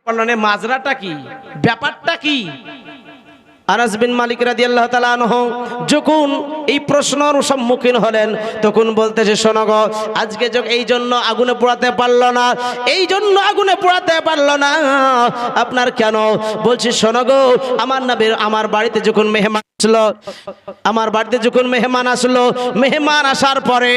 মাজরাটা কি, ব্যাপারটা কি? আনাস বিন মালিক রাদিয়াল্লাহু তাআলা আনহু যখন এই প্রশ্নের সম্মুখীন হলেন তখন বলতেছে, শোনো গো, আজকে এই জন্য আগুনে পোড়াতে পারলো না, এই জন্য আগুনে পোড়াতে পারলো না আপনার কেন? বলছি, শোনো গো, আমার বাড়িতে যখন মেহমান আসলো, আমার বাড়িতে যখন মেহমান আসলো, মেহমান আসার পরে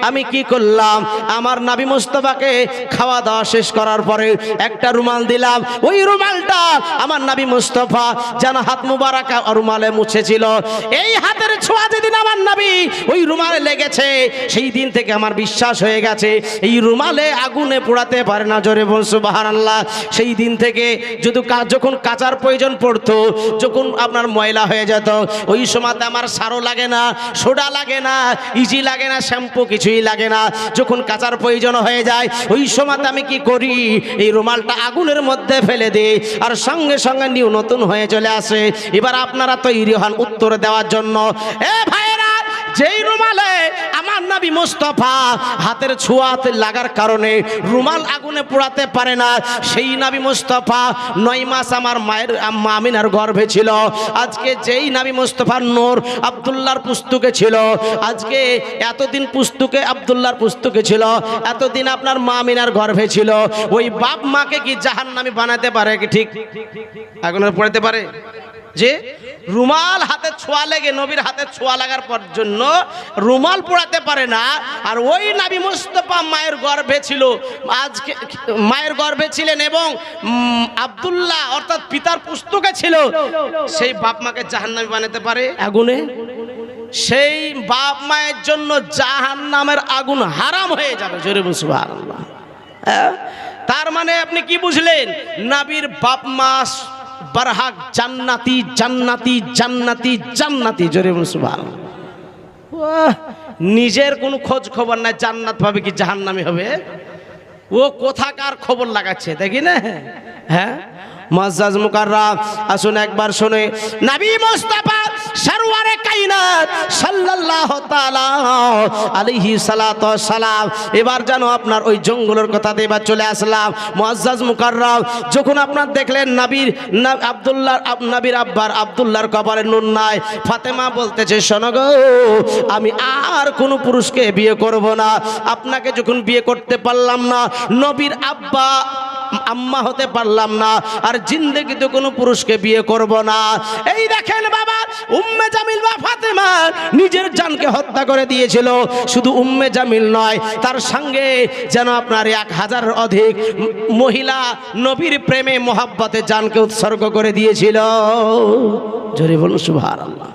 আমি কি করলাম, আমার নবী মুস্তাফাকে খাওয়া দাওয়া শেষ করার পরে একটা রুমাল দিলাম। ওই রুমালটা আমার নবী মুস্তাফা যেন হাত মুবারক রুমালে মুছেছিল। এই হাতের ছোঁয়া যেদিন আমার নবী ওই রুমালে লেগেছে, সেই দিন থেকে আমার বিশ্বাস হয়ে গেছে এই রুমালে আগুনে পোড়াতে পারে না। জোরে বল সুবহানাল্লাহ। সেই দিন থেকে যখন কাচার প্রয়োজন পড়তো, যখন আপনার ময়লা হয়ে যেত, ওই সময়তে আমার সারও লাগে না, সোডা লাগে না, ইজি লাগে না, শ্যাম্পু কিছুই লাগে না। যখন কাচার প্রয়োজন হয়ে যায় ওই সময়তে আমি কি করি, এই রুমালটা আগুনের মধ্যে ফেলে দিই, আর সঙ্গে সঙ্গে নিউ নতুন হয়ে চলে আসে। এবার আপনারা তৈরি হন উত্তর দেওয়ার জন্য। এ ভাইরা, যেই রুমালে আমার নবী মুস্তাফা হাতের ছোঁয়াতে লাগার কারণে রুমাল আগুনে পোড়াতে পারে না, সেই নবী মুস্তাফা 9 মাস আমার মায়ের আম্মা আমিনার গর্ভে ছিল। আজকে যেই নবী মুস্তাফার নূর আব্দুল্লাহর পুস্তকে ছিল, আজকে এতদিন পুস্তকে আব্দুল্লাহর পুস্তকে ছিল, এতদিন আপনার মা আমিনার গর্ভে ছিল। ওই বাপ মাকে কি জাহান্নামী বানাতে পারে কি? ঠিক আগুনে পোড়াতে পারে? যে রুমাল হাতে ছোঁয়া লেগে, নবীর হাতে ছোঁয়া লাগার পর জন্য রুমাল পোড়াতে পারে না। আর ওই নবী মুস্তাফা মায়ের গর্ভে ছিল, আজকে মায়ের গর্ভে ছিলেন এবং আব্দুল্লাহ অর্থাৎ পিতার পুস্তকে ছিল, সেই বাপ মাকে জাহান্নামী বানাতে পারে আগুনে? সেই বাপ মায়ের জন্য জাহান্নামের আগুন হারাম হয়ে যাবে। জোরে বল সুবহানাল্লাহ। তার মানে আপনি কি বুঝলেন? নবীর বাপ মা বারহাক জান্নাতি জান্নাতি জান্নাতি জান্নাতি। জোরে বল সুবহানাল্লাহ। নিজের কোনো খোঁজ খবর নাই, জান্নাত পাবে কি জাহান্নামী হবে? ও কোথাকার খবর লাগাচ্ছে দেখি না। হ্যাঁ, মুআজ্জাজ মুকাররাম, আসুন একবার শুনে নবী মুস্তাফা সরওয়ারে কায়নাত সাল্লাল্লাহু তাআলা আলাইহি সালাতু ওয়াস সালাম। এবার জানো আপনার ওই জঙ্গলের কথাতে এবার চলে আসলাম। মুআজ্জাজ মুকাররাম, যখন আপনার দেখলেন নবীর আব্বার আব্দুল্লাহর কপালে নুন নাই, ফাতেমা বলতেছে, শোনো গো, আমি আর কোনো পুরুষকে বিয়ে করব না। আপনাকে যখন বিয়ে করতে পারলাম না, নবীর আব্বা আম্মা হতে পারলাম না, আর জিন্দেগিতে কোনো পুরুষকে বিয়ে করব না। এই দেখেন বাবা, উম্মে জামিল বা ফাতেমা নিজের জানকে হত্যা করে দিয়েছিল। শুধু উম্মে জামিল নয়, তার সঙ্গে যেন আপনার 1000 অধিক মহিলা নবীর প্রেমে মোহাব্বতে জানকে উৎসর্গ করে দিয়েছিল। জোরে বলুন সুবহানাল্লাহ।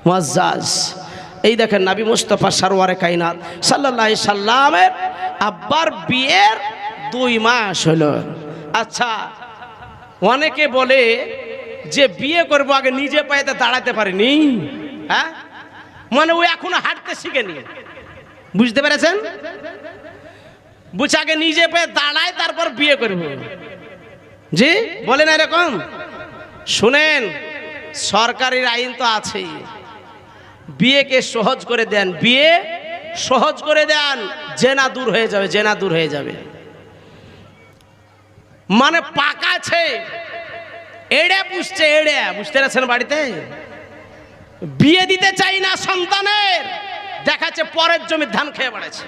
মুআজ্জাজ, এই দেখেন নবী মুস্তাফা সরওয়ারে কায়নাত সাল্লাল্লাহু আলাইহি সাল্লামের আব্বার বিয়ের 2 মাস হলো। আচ্ছা, অনেকে বলে যে বিয়ে করবো আগে নিজে পায়েতে দাঁড়াতে পারেনি। হ্যাঁ, মানে ও এখনো হাঁটতে শিখেনি। বুঝতে পেরেছেন? বুঝে আগে নিজে পায়ে দাঁড়ায় তারপর বিয়ে করব। জি বলেন এরকম? শুনেন, সরকারি আইন তো আছেই, বিয়েকে সহজ করে দেন, বিয়ে সহজ করে দেন, জেনা দূর হয়ে যাবে, জেনা দূর হয়ে যাবে। মানে পাকাছে, এড়ে পুষছে, এড়ে, বুঝতে পারছেন? বাড়িতে বিয়ে দিতে চাই না সন্তানের, দেখাচ্ছে পরের জমির ধান খেয়ে বেড়াচ্ছে।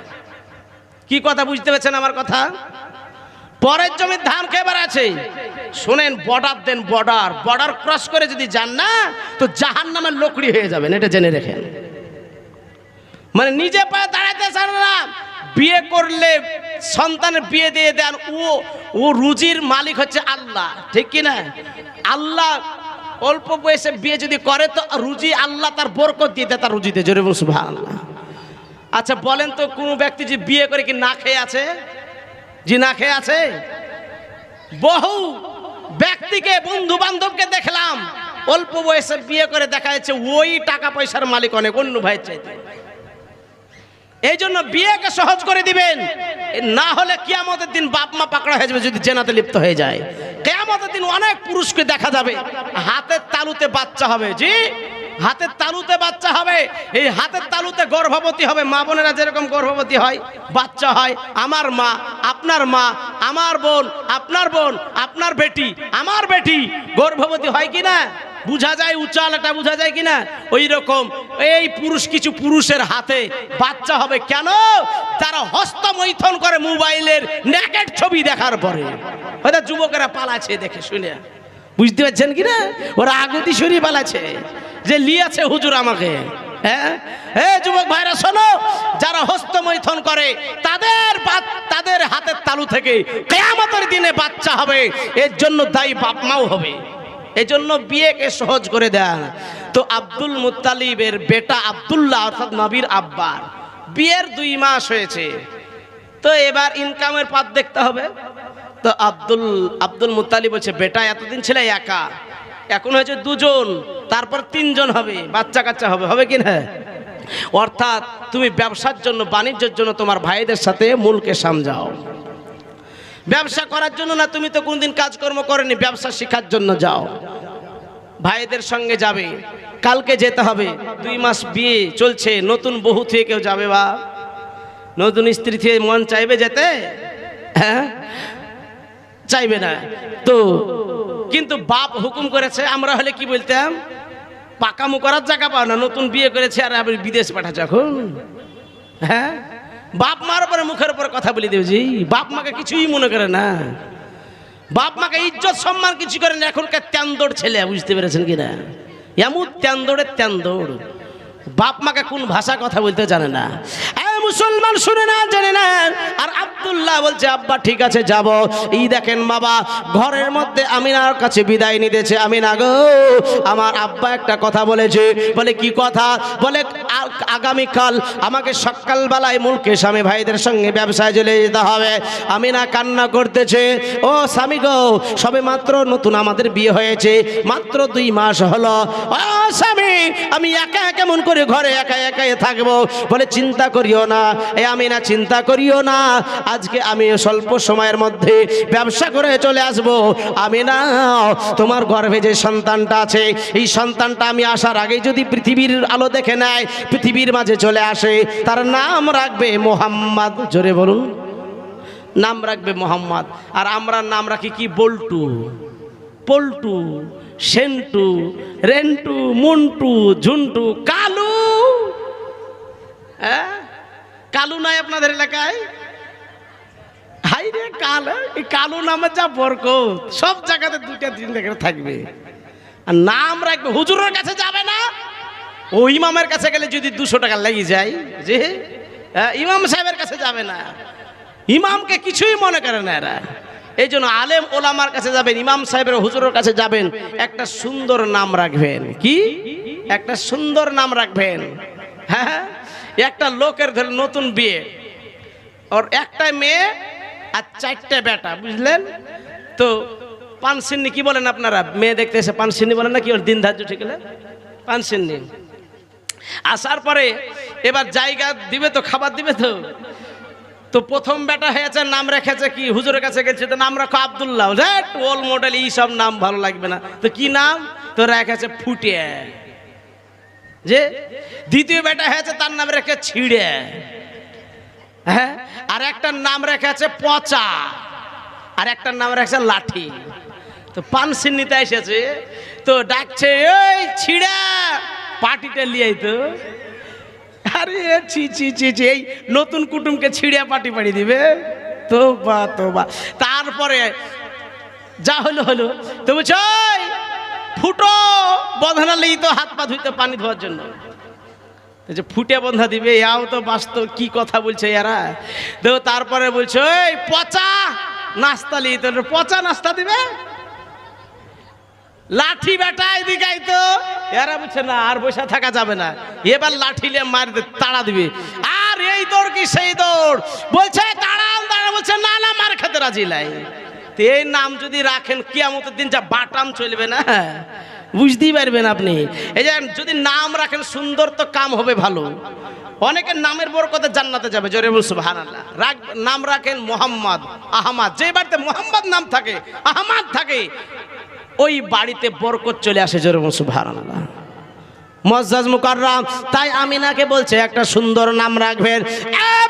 কি কথা বুঝতে পারছেন আমার কথা? পরের জমির ধান খেয়ে বেড়াচ্ছে। শোনেন, বর্ডার দেন, বর্ডার ক্রস করে যদি যান না তো জাহান্নামের লোকড়ি হয়ে যাবেন, এটা জেনে রেখেন। মানে নিজে পায়ে দাঁড়াতে চান না, বিয়ে করলে সন্তানের বিয়ে দিয়ে দেন। ও রুজির মালিক হচ্ছে আল্লাহ, ঠিক কি না? আল্লাহ অল্প বয়সে বিয়ে যদি করে তো রুজি আল্লাহ তার বরকত দিয়ে দেয় তার রুজিতে। জোরে বলুন সুবহানাল্লাহ। আচ্ছা বলেন তো, কোন ব্যক্তি যে বিয়ে করে কি না খেয়ে আছে? জি না খেয়ে আছে? বহু ব্যক্তিকে, বন্ধু বান্ধবকে দেখলাম অল্প বয়সে বিয়ে করে, দেখা যাচ্ছে ওই টাকা পয়সার মালিক অনেক অন্য ভাইয়ের চাইতে। এই জন্য বিয়েকে সহজ করে দিবেন, না হলে কিয়ামতের দিন বাপ মা পাকড়া হয়ে যাবে যদি জেনাতে লিপ্ত হয়ে যায়। কিয়ামতের দিন অনেক পুরুষকে দেখা যাবে হাতের তালুতে বাচ্চা হবে। জি হাতের তালুতে বাচ্চা হবে, এই হাতের তালুতে গর্ভবতী হবে। মা বোনেরা যেরকম গর্ভবতী হয়, বাচ্চা হয়, আমার মা, আপনার মা, আমার বোন, আপনার বোন, আপনার বেটি, আমার বেটি গর্ভবতী হয় কি না? বুঝা যায়, উচালাটা বুঝা যায় কিনা? ওই রকম এই পুরুষ, কিছু পুরুষের হাতে বাচ্চা হবে। কেন? তারা হস্তমৈথুন করে মোবাইলের নেকেড ছবি দেখার পরে। হয়তো যুবকেরা পালাচ্ছে দেখে শুনে, বুঝতে পারছেন কিনা? ওরা আগতি সরি পালাচ্ছে যে লিয়াছে হুজুর আমাকে। হ্যাঁ, যুবক ভাইরা শোনো, যারা হস্তমৈথুন করে তাদের হাতের তালু থেকে কিয়ামতের দিনে বাচ্চা হবে। এর জন্য দায়ী বাপ মাও হবে। এজন্য বিয়েকে সহজ করে দেন। তো আব্দুল মুত্তালিবের বেটা আব্দুল্লাহ অর্থাৎ নবীর আব্বার বিয়ের 2 মাস হয়েছে। তো এবার ইনকামের পথ দেখতে হবে। তো আব্দুল মুত্তালিব বলছে, বেটা এতদিন ছিল একা, এখন হয়েছে 2 জন, তারপর 3 জন হবে, বাচ্চা কাচ্চা হবে, হবে কি না? অর্থাৎ তুমি ব্যবসার জন্য, বাণিজ্যের জন্য তোমার ভাইদের সাথে মূলকে সামজাও। ব্যবসা করার জন্য না, তুমি তো কোনদিন কাজকর্ম করেনি, ব্যবসা শেখার জন্য যাও। ভাইদের সঙ্গে যাবে, কালকে যেতে হবে। 2 মাস বিয়ে চলছে, নতুন বহু থেকে কেউ যাবে? বা নতুন স্ত্রী থেকে মন চাইবে যেতে? হ্যাঁ, চাইবে না। তো কিন্তু বাপ হুকুম করেছে। আমরা হলে কি বলতাম? পাকামো করার জায়গা পাও না, নতুন বিয়ে করেছে আর আবার বিদেশ পাঠাচ্ছে এখন। হ্যাঁ, বাপ মার উপরে মুখের উপর কথা বলে দেবে জি। বাপ মাকে কিছুই মনে করে না, বাপ মাকে ইজ্জত সম্মান কিছু করে না। এখনকার তেন্দোড় ছেলে, বুঝতে পেরেছেন কিনা? এমন তেন্দোড়ের তেন্দোড়, বাপ মাকে কোন ভাষা কথা বলতে জানে না। মুসলমান শুনে না, জানে না। আর আব্দুল্লাহ বলছে, আব্বা ঠিক আছে যাব। এই দেখেন বাবা, ঘরের মধ্যে আমিনার কাছে বিদায় নিতেছে। আমিনা গো, আমার আব্বা একটা কথা বলেছে। বলে কি কথা? বলে আগামীকাল আমাকে সকালবেলায় মুলকে স্বামী ভাইদের সঙ্গে ব্যবসায় চলে যেতে হবে। আমিনা কান্না করতেছে, ও স্বামী গো, সবে মাত্র নতুন আমাদের বিয়ে হয়েছে, মাত্র 2 মাস হলো। ও স্বামী, আমি একা কেমন করে ঘরে একা একাই থাকবো? বলে চিন্তা করিও না, আমিনা চিন্তা করিও না, আজকে আমি স্বল্প সময়ের মধ্যে ব্যবসা করে চলে আসবো। আমিনা, তোমার গর্ভে যে সন্তানটা আছে, এই সন্তানটা আমি আসার আগে যদি পৃথিবীর আলো দেখে নেয়, পৃথিবীর মাঝে চলে আসে, তার নাম রাখবে মোহাম্মদ। জোরে বলুন, নাম রাখবে মোহাম্মদ। আর আমরা নাম রাখি কি? বল্টু, পল্টু, সেন্টু, রেন্টু, মুন্টু, ঝুন্টু, কালু। হ্যাঁ, কালু নাই আপনাদের এলাকায়? হাই রে কালু, এই কালু নামে যা বরকত, সব জায়গাতে 2টা-3টা করে থাকবে। আর নাম রাখবে। হুজুরের কাছে যাবে না, ও ইমামের কাছে গেলে যদি 200 টাকা লেগে যায়, যে ইমাম সাহেবের কাছে যাবে না, ইমামকে কিছুই মনে করে না এরা। এই জন্য আলেম ওলামার কাছে যাবেন, ইমাম সাহেবের, হুজুরের কাছে যাবেন, একটা সুন্দর নাম রাখবেন। কি? একটা সুন্দর নাম রাখবেন। হ্যাঁ, একটা লোকের ধরে নতুন বিয়ে, ওর একটা মেয়ে আর 4টে বেটা, বুঝলেন তো? পানসিন্নি কি বলেন আপনারা? মেয়ে দেখতে এসে পানসিন্নি বলেন না কি? ওর দিন ধার্য ঠিক হলে পানসিন্নি। আসার পরে এবার জায়গা দিবে তো, খাবার দিবে তো। তো প্রথম বেটা হয়েছে, নাম রেখেছে কি? হুজুরের কাছে গেছে, তো নাম রাখো আব্দুল্লাহ। ওল মডেল, এই সব নাম ভালো লাগবে না। তো কি নাম? তো রেখেছে ফুটিয়ে। যে দ্বিতীয় বেটা হয়েছে, তার নাম রেখে ছিড়ে। হ্যাঁ, আর একটা নাম রেখেছে পচা, আর একটা নাম রেখেছে লাঠি। তো পানসিন্নিতে এসেছে, তো ডাকছে, ওই ছিড়া, পার্টিটা লিয়ে তো। আরে ছি ছি ছি ছি, এই নতুন কুটুমকে ছিড়িয়া পাটি পাড়ি দিবে? তো বা তো বা। তারপরে যা হলো হলো, তো বুঝছো ফুটো বন্ধনা নেই তো, হাত পা ধুইতে, পানি ধোয়ার জন্য। যে ফুটে বন্ধা দিবে, ইয়াও তো বাস্তব কি কথা বলছে এরা। তো তারপরে বলছে, ওই পচা নাস্তা লি তো, পচা নাস্তা দিবে। লাঠি বেটা এদিকে তো, এরা বলছে না, আর বসে থাকা যাবে না, এবার লাঠি নিয়ে মার তাড়া দিবে। আর এই দৌড় কি সেই দৌড়, বলছে তাড়াও তাড়া, বলছে না না, মার খেতে রাজি নাই। এই নাম যদি রাখেন, কিয়ামতের দিন যা বাটাম চলবে না, বুঝতেই পারবেন আপনি। এই যে যদি নাম রাখেন সুন্দর, তো কাম হবে ভালো। অনেকের নামের বরকতে জান্নাতে যাবে। জোরে বলুন সুবহানাল্লাহ। নাম রাখেন মোহাম্মদ, আহমদ। যে বাড়িতে মোহাম্মদ নাম থাকে, আহমদ থাকে, ওই বাড়িতে বরকত চলে আসে। জোরে বলুন সুবহানাল্লাহ। মুআজ্জাজ মুকাররম। তাই আমিনাকে বলছে একটা সুন্দর নাম রাখবেন।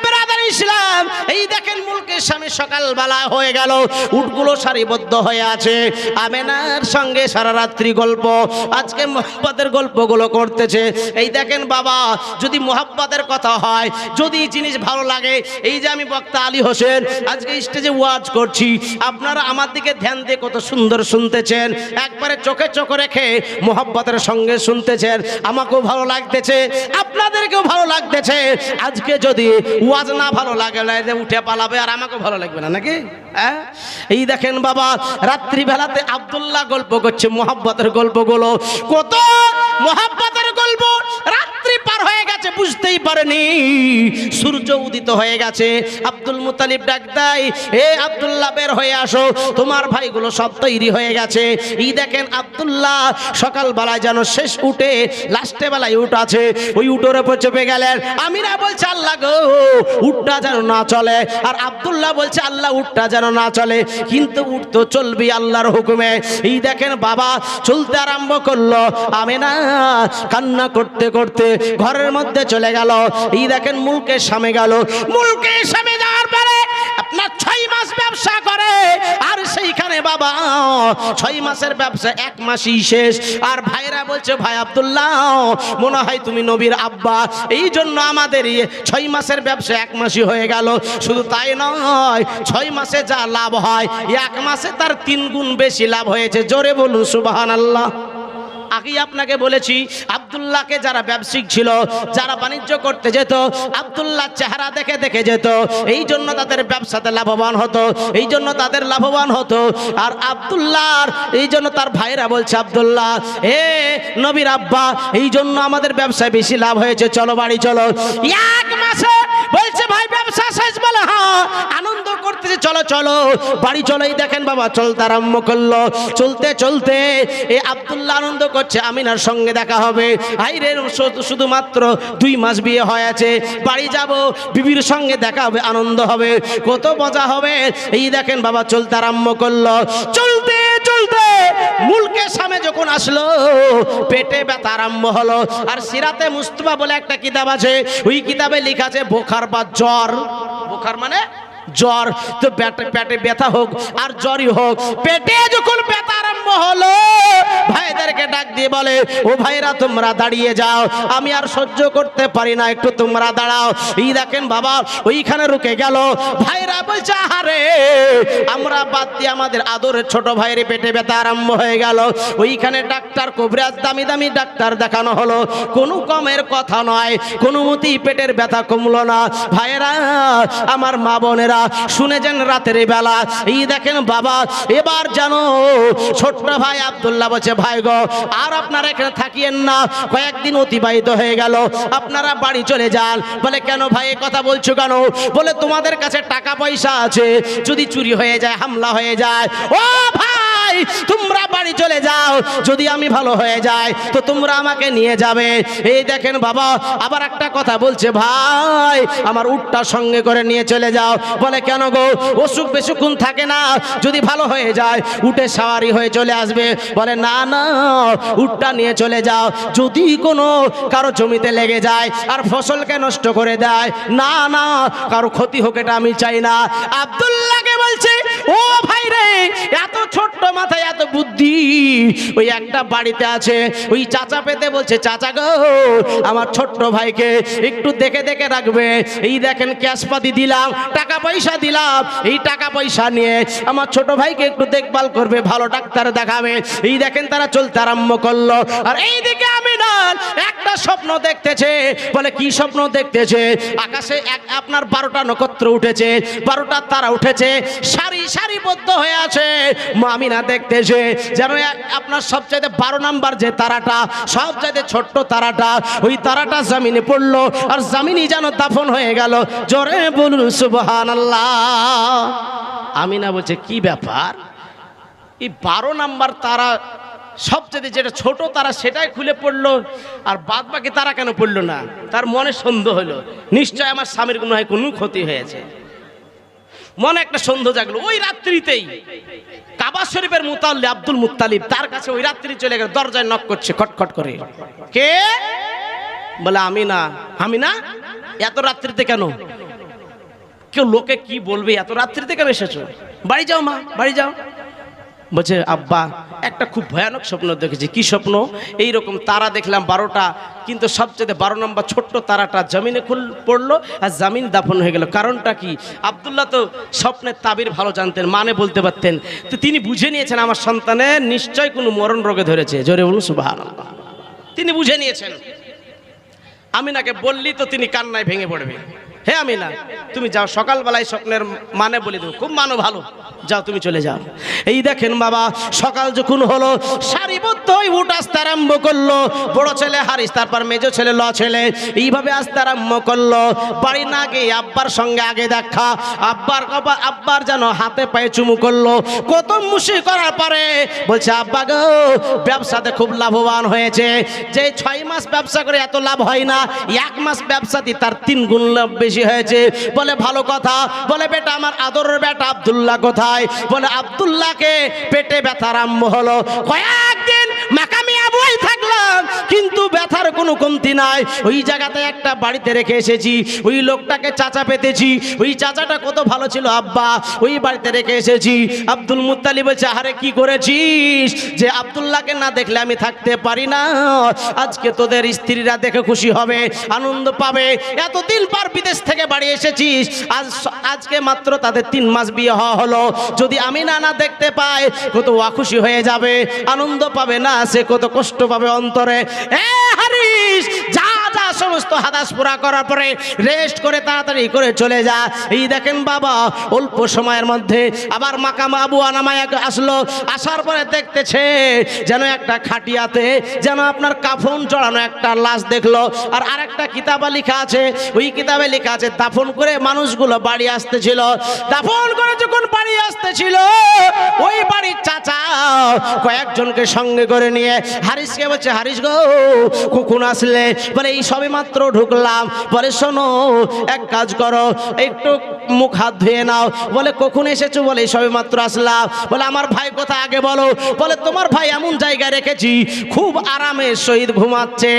ব্রাদার ইসলাম, এই দেখেন মুলকের স্বামী সকালবেলা হয়ে গেল, উটগুলো সারিবদ্ধ হয়ে আছে, আমিনার সঙ্গে সারা রাত্রি গল্প, আজকে মোহাব্বতের গল্পগুলো করতেছে। এই দেখেন বাবা, যদি মোহাব্বতের কথা হয়, যদি জিনিস ভালো লাগে, এই যে আমি বক্তা আলী হোসেন আজকে স্টেজে ওয়াজ করছি, আপনারা আমার দিকে ধ্যান দিয়ে কত সুন্দর শুনতেছেন, একবারে চোখে চোখ রেখে মোহাব্বতের সঙ্গে শুনতেছেন, আমাকেও ভালো লাগতেছে, আপনাদেরকেও ভালো লাগতেছে। আজকে যদি ওয়াজ না ভালো লাগে উঠে পালাবে, আর আমাকেও ভালো লাগবে না নাকি? এই দেখেন বাবা, রাত্রিবেলাতে আব্দুল্লাহ গল্প করছে মোহাব্বতের গল্পগুলো, কত মোহাব্বতের গল্প। রাত্রি পার হয়ে গেছে, বুঝতেই পারেনি, সূর্য উদিত হয়ে গেছে। আব্দুল মুতালিব ডাক দেয়, এ আব্দুল্লাহ বের হয়ে আসো, তোমার ভাইগুলো সব তৈরি হয়ে গেছে। এই দেখেন আব্দুল্লাহ সকালবেলায় যেন শেষ উঠে লাস্টে বেলায় উঠ আছে, ওই উটের উপর চেপে গেলেন। আমিনা বলছে আল্লাহ গো, উটটা যেন না চলে, আর আব্দুল্লাহ বলছে আল্লাহ উটটা যেন না চলে, কিন্তু উট তো চলবি আল্লাহর হুকুমে। এই দেখেন বাবা, চলতে আরম্ভ করলো। আমিনা কান্না করতে করতে ঘরের মধ্যে চলে গেল। এই দেখেন মুলকের সামনে গেল, মুলকের সামনে যাওয়ার পরে আপনার 6 মাস ব্যবসা করে, আর সেইখানে বাবা 6 মাসের ব্যবসা 1 মাসই শেষ। আর ভাইরা বলছে, ভাই আব্দুল্লাহ মনে হয় তুমি নবীর আব্বা, এই জন্য আমাদের 6 মাসের ব্যবসা 1 মাসই হয়ে গেল। শুধু তাই নয়, 6 মাসে যা লাভ হয় 1 মাসে তার 3 গুণ বেশি লাভ হয়েছে। জোরে বলুন সুবহানাল্লাহ। আগেই আপনাকে বলেছি, আব্দুল্লাহকে যারা ব্যবসায়িক ছিল, যারা বাণিজ্য করতে যেত, আব্দুল্লাহ চেহারা দেখে দেখে যেত, এই জন্য তাদের ব্যবসাতে লাভবান হতো, এই জন্য তাদের লাভবান হতো। আর আব্দুল্লাহর এই জন্য তার ভাইরা বলছে, আব্দুল্লাহ হে নবীর আব্বা, এই জন্য আমাদের ব্যবসায় বেশি লাভ হয়েছে, চলো বাড়ি চলো। 1 মাসে বলছে ভাই ব্যবসা শেষ, বলে হ্যাঁ, আনন্দ করতেছে, চলো চলো বাড়ি চলো। এই দেখেন বাবা, চলতে আরম্ভ করলো। চলতে চলতে এই আব্দুল্লাহ আনন্দ করছে, আমিনার সঙ্গে দেখা হবে। হাইরে, শুধুমাত্র 2 মাস বিয়ে হয়েছে, বাড়ি যাব, বিবির সঙ্গে দেখা হবে, আনন্দ হবে, কত মজা হবে। এই দেখেন বাবা, চলতে আরম্ভ করলো। চলতে চলতে মুলকের সামনে যখন আসলো, পেটে ব্যথা আরম্ভ হলো। আর সিরাতে মুস্তাফা বলে একটা কিতাব আছে, ওই কিতাবে লেখা আছে বোখার বা জ্বর, বোখার মানে জ্বর, তো পেটে ব্যথা হোক আর জ্বরই হোক, পেটে যখন ব্যথা আরম্ভ হলো, ভাইদেরকে ডাক দিয়ে বলে, ও ভাইরা তোমরা দাঁড়িয়ে যাও, আমি আর সহ্য করতে পারি না, একটু তোমরা দাঁড়াও। এই দেখেন বাবা, ওইখানে রুকে গেল। ভাইরা বলছে, আহারে আমরা বাদ দিয়ে আমাদের আদরের ছোট ভাইয়ের পেটে ব্যথা আরম্ভ হয়ে গেল। ওইখানে ডাক্তার কবিরাজ দামি দামি ডাক্তার দেখানো হলো, কোনো কমের কথা নয়, কোনো মতেই পেটের ব্যথা কমলো না। ভাইরা আমার, মা বোনেরা শুনে যান, রাতের বেলা এই দেখেন বাবা, এবার জানো ছোট্ট ভাই আব্দুল্লাহ বলছে, ভাই গো আর আপনারা এখানে থাকিয়েন না, কয়েকদিন অতিবাহিত হয়ে গেল, আপনারা বাড়ি চলে যান। বলে কেন ভাই এ কথা বলছো কেন? বলে তোমাদের কাছে টাকা পয়সা আছে, যদি চুরি হয়ে যায়, হামলা হয়ে যায়, ও ভাই তোমরা বাড়ি চলে যাও, যদি আমি ভালো হয়ে যাই তো তোমরা আমাকে নিয়ে যাবে। এই দেখেন বাবা, আবার একটা কথা বলছে, ভাই আমার উটটা সঙ্গে করে নিয়ে চলে যাও। বলে কেন গো, অসুখ বেসুকুন থাকে না, যদি ভালো হয়ে যায় উটে সাওয়ারি হয়ে চলে আসবে। বলে না না, উটটা নিয়ে চলে যাও, যদি কোনো কারো জমিতে লেগে যায় আর ফসলকে নষ্ট করে দেয়, না না কারো ক্ষতি হোক, এটা আমি চাই না। আব্দুল্লাহকে বলছে, ও ভাই রে, এত ছোট্ট মাথায় এত বুদ্ধি, ওই একটা বাড়িতে আছে, ওই চাচা পেতে বলছে, চাচা গো আমার ছোট্ট ভাইকে একটু দেখে দেখে রাখবে। এই দেখেন ক্যাশপাতি দিলাম, টাকা পয়সা দিলাম, এই টাকা পয়সা নিয়ে আমার ছোট ভাইকে একটু দেখভাল করবে, ভালো ডাক্তার দেখাবে। এই দেখেন তারা চলতে আরম্ভ করলো। আর এইদিকে আমিনা একটা স্বপ্ন দেখতেছে। বলে কি স্বপ্ন দেখতেছে? আকাশে আপনার 12টা নক্ষত্র উঠেছে, 12টা তারা উঠেছে, সারি সারিবদ্ধ হয়ে আছে। আমিনা দেখতেছে যেন আপনার সবচাইতে 12 নাম্বার যে তারাটা, সবচাইতে ছোট্ট তারাটা, ওই তারাটা জমিনে পড়লো, আর জমিনই যেন দাফন হয়ে গেল। জোরে বলুন সুবহানাল্লাহ। আমিনা বলছে, কি ব্যাপার, এই 12 নাম্বার তারা সবচেয়ে যেটা ছোট তারা সেটাই খুলে পড়লো, আর বাদ বাকি তারা কেন পড়লো না? তার মনে সন্দেহ হলো, নিশ্চয় আমার স্বামীর কোনো ক্ষতি হয়েছে। মনে একটা সন্দেহ জাগলো। ওই রাত্রিতেই কাবা শরীফের মুতাল্লি আব্দুল মুত্তালিব তার কাছে ওই রাত্রি চলে গেল, দরজায় নক করছে খটখট করে। কে? বলে আমি না। আমি না? এত রাত্রিতে কেন? কেউ লোকে কি বলবে, এত রাত্রিতে কেন এসেছো? বাড়ি যাও মা, বাড়ি যাও। বলছে আব্বা একটা খুব ভয়ানক স্বপ্ন দেখেছি। কি স্বপ্ন? এইরকম তারা দেখলাম 12টা, কিন্তু সবচেয়ে 12 নম্বর ছোট্ট তারাটা জমিনে পড়লো আর জমিন দাফন হয়ে গেল। কারণটা কি? আব্দুল্লাহ তো স্বপ্নের তাবির ভালো জানতেন, মানে বলতে পারতেন। তো তিনি বুঝে নিয়েছেন আমার সন্তানের নিশ্চয় কোনো মরণ রোগে ধরেছে। জোরে বলুন সুবহানাল্লাহ। তিনি বুঝে নিয়েছেন। আমিনাকে বললি তো তিনি কান্নায় ভেঙে পড়বে। হে আমিনা, তুমি যাও, সকালবেলায় স্বপ্নের মানে বলে দেবো, খুব মানো ভালো, যাও তুমি চলে যাও। এই দেখেন বাবা, সকাল যখন হলো সারিবদ্ধ হয়ে উঠ আসতে আরম্ভ করলো। বড় ছেলে হারিস, তারপর মেজো ছেলে ল ছেলে, এইভাবে আসতে আরম্ভ করলো। বাড়ি না গিয়ে আব্বার সঙ্গে আগে দেখা, আব্বার যেন হাতে পায়ে চুমু করলো। কত মুশি করার পরে বলছে আব্বা গো, ব্যবসাতে খুব লাভবান হয়েছে। যে 6 মাস ব্যবসা করে এত লাভ হয় না, 1 মাস ব্যবসাতে তার 3 গুণ লাভ বেশি হয়েছে। বলে ভালো কথা। বলে বেটা আমার আদরের বেটা আব্দুল্লাহ কোথায়? বলে আব্দুল্লাহকে পেটে ব্যথা আরম্ভ হলো। কয়েকদিন মাকামি আবুই থাকলাম, কিন্তু ব্যথার কোনো কমতি নাই। ওই জায়গাতে একটা বাড়িতে রেখে এসেছি, ওই লোকটাকে চাচা পেতেছি। ওই চাচাটা কত ভালো ছিল আব্বা, ওই বাড়িতে রেখে এসেছি। আব্দুল মুত্তালিব বলছে আরে কি করেছিস যে আব্দুল্লাহকে না দেখলে আমি থাকতে পারি না। আজকে তোদের স্ত্রীরা দেখে খুশি হবে, আনন্দ পাবে। এতদিন পর বিদেশ থেকে বাড়ি এসেছিস, আজকে মাত্র তাদের 3 মাস বিয়ে হওয়া হলো। যদি আমি না দেখতে পাই, কত অখুশি হয়ে যাবে, আনন্দ পাবে না, সে কত কষ্ট পাবে অন্তরে। এ হারিস, যা যা সমস্ত হাদাস পুরা করার পরে রেস্ট করে তাড়াতাড়ি করে চলে যা। এই দেখেন বাবা, অল্প সময়ের মধ্যে আবার মাকাম আবু আনামায় আসলো। আসার পরে দেখতেছে যেন একটা খাটিয়াতে যেন আপনার কাফন চড়ানো একটা লাশ দেখলো। আর আরেকটা কিতাবে লেখা আছে, ওই কিতাবে লেখা আছে দাফন করে মানুষগুলো বাড়ি আসতেছিল। দাফন করে যখন বাড়ি আসতেছিল, ওই বাড়ির চাচা কয়েকজনকে সঙ্গে করে নিয়ে হারিসকে বলছে হারিস গো কখন আসলে? বলে এই সবে মাত্র ঢুকলাম। বলে শোনো এক কাজ করো, একটু মুখ হাত ধুয়ে নাও। বলে কখন এসেছো? বলে এই সবে মাত্র আসলাম। বলে আমার ভাই কথা আগে বলো। বলে তোমার ভাই এমন জায়গায় রেখেছি খুব আরামের সহিত ঘুমাচ্ছে।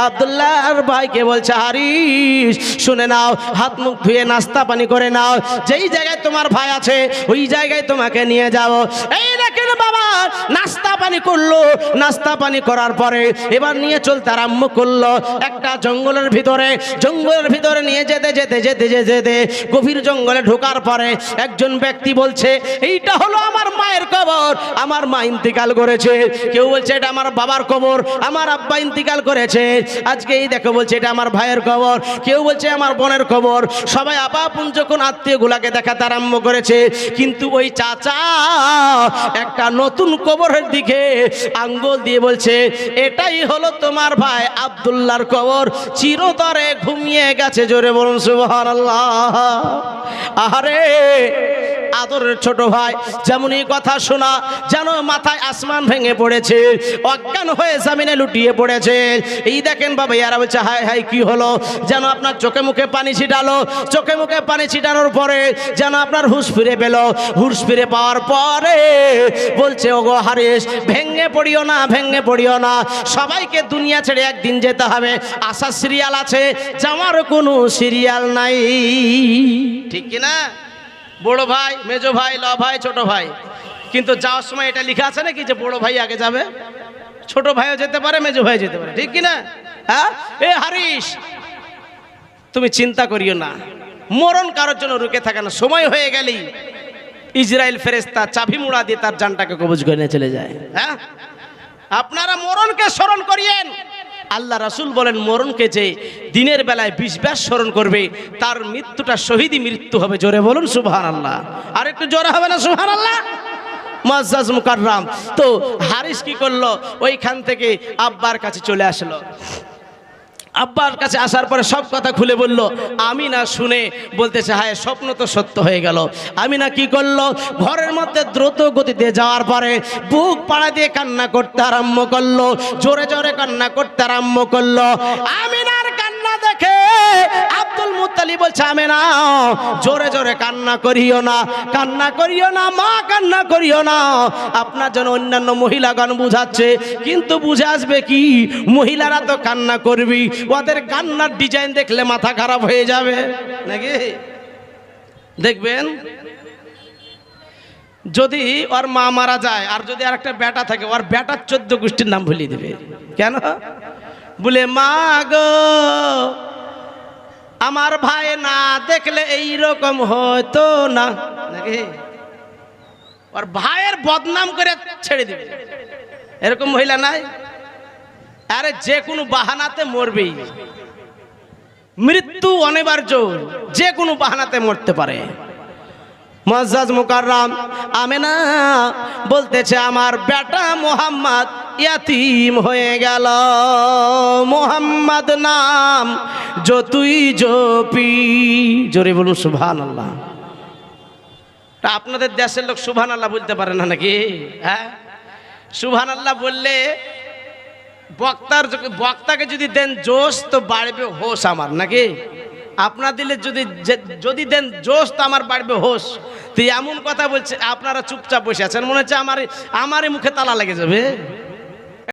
আব্দুল্লাহর ভাইকে বলছে হারিস শুনে নাও, হাত মুখ ধুয়ে নাস্তা পানি করে নাও, যেই জায়গায় তোমার ভাই আছে ওই জায়গায় তোমাকে নিয়ে যাও। এই দেখেন বাবা, নাস্তা পানি করলো। নাস্তা পানি করার পরে এবার নিয়ে চলতে আরম্ভ করলো একটা জঙ্গলের ভিতরে নিয়ে যেতে গভীর জঙ্গলে ঢোকার পরে একজন ব্যক্তি বলছে এইটা হলো আমার মায়ের কবর, আমার মা ইন্তিকাল করেছে। কেউ বলছে এটা আমার বাবার কবর, আমার আব্বা ইন্তিকাল করেছে। আজকে এই দেখো বলছে এটা আমার ভাইয়ের কবর, কেউ বলছে আমার বোনের কবর। সবাই আপাপুন যখন আত্মীয় গুলাকে দেখাতে আরম্ভ করেছে, কিন্তু ওই চাচা একটা নতুন কবরের দিকে আঙ্গুল দিয়ে বলছে এটাই হলো তোমার ভাই আব্দুল্লাহর কবর, চিরতরে ঘুমিয়ে গেছে। জোরে বলুন সুবহানাল্লাহ। আরে আদরের ছোট ভাই যেমন এই কথা শোনা যেন মাথায় আসমান ভেঙে পড়েছে, অজ্ঞান হয়ে জমিনে লুটিয়ে পড়েছে। এই দেখেন বাবা, ইয়ারা বলছে হায় হায় কি হলো? যেন আপনার চোখে মুখে পানি ছিটালো। চোখে মুখে পানি ছিটানোর পরে যেন আপনার হুঁশ ফিরে পেল। হুঁশ ফিরে পাওয়ার পরে বলছে ওগো হারিস, ভেঙে পড়িও না, ভেঙে পড়িও না, সবাইকে দুনিয়া ছেড়ে একদিন যেতে হবে। আসার সিরিয়াল আছে, যাওয়ার কোনো সিরিয়াল নাই। ঠিক কিনা? বড় ভাই, মেজো ভাই, ল ভাই, ছোট ভাই, কিন্তু যাওয়ার সময় এটা লেখা আছে নাকি যে বড় ভাই আগে যাবে? ছোট ভাইও যেতে পারে, মেজো ভাই যেতে পারে। ঠিক কিনা? হ্যাঁ, এ হারিস তুমি চিন্তা করিও না, মরণ কারোর জন্য রুকে থাকে না। সময় হয়ে গেলেই ইসরাইল ফেরেশতা চাবি মুড়া দিয়ে তার জানটাকে কবজ করে নিয়ে চলে যায়। হ্যাঁ, আপনারা মরণকে স্মরণ করিয়েন। আল্লাহ রাসূল বলেন মরণকে যে দিনের বেলায় 20 বার স্মরণ করবে তার মৃত্যুটা শহীদি মৃত্যু হবে। জোরে বলুন সুবহানাল্লাহ। আর একটু জোরে হবে না সুবহানাল্লাহ? মুআজ্জাজ মুকাররাম। তো হারিস কি করলো? ওইখান থেকে আব্বার কাছে চলে আসলো। আব্বার কাছে আসার পরে সব কথা খুলে বলল। আমিনা শুনে বলতেছে হায়, স্বপ্ন তো সত্য হয়ে গেল। আমিনা কি করলো? ঘরের মধ্যে দ্রুত গতিতে যাওয়ার পরে বুক পাড়া দিয়ে কান্না করতে আরম্ভ করলো, জোরে জোরে কান্না করতে আরম্ভ করলো। আমিনার কান্না দেখে আব্দুল মুত্তালিব তালি বলছে আমেনা জোরে জোরে কান্না করিও না, কান্না করিও না মা, কান্না করিও না। আপনার জন্য অন্যান্য মহিলাগণ বুঝাচ্ছে, কিন্তু বুঝে আসবে কি, মহিলারা তো কান্না করবি, ওদের কান্নার ডিজাইন দেখলে মাথা খারাপ হয়ে যাবে নাকি। দেখবেন যদি ওর মা মারা যায় আর যদি আর একটা বেটা থাকে, ওর বেটার 14 গোষ্ঠীর নাম ভুলিয়ে দেবে। কেন? বলে মা গো আমার ভাই না দেখলে এই রকম হতো না নাকি, ওর ভাইয়ের বদনাম করে ছেড়ে দিবে। এরকম মহিলা নাই? আরে যে কোনো বাহানাতে মরবেই, মৃত্যু অনিবার্য, যে কোনো বাহানাতে মরতে পারে। মুআজ্জাজ মুকাররম আমেনা বলতেছে আমার বেটা মোহাম্মদ ইয়াতিম হয়ে গেল, মোহাম্মদ নাম যতই জপি, জোরে বলুন সুবহানাল্লাহ। তা আপনাদের দেশের লোক সুবহানাল্লাহ বলতে পারে না নাকি? হ্যাঁ, সুবহানাল্লাহ বললে বক্তাকে যদি দেন জোশ তো বাড়বে হোশ আমার নাকি। আপনার দিলে যদি দেন জোশ তো আমার বাড়বে হোশ। তো এমন কথা বলছে, আপনারা চুপচাপ বসে আছেন, মনে হচ্ছে আমারই মুখে তালা লেগে যাবে।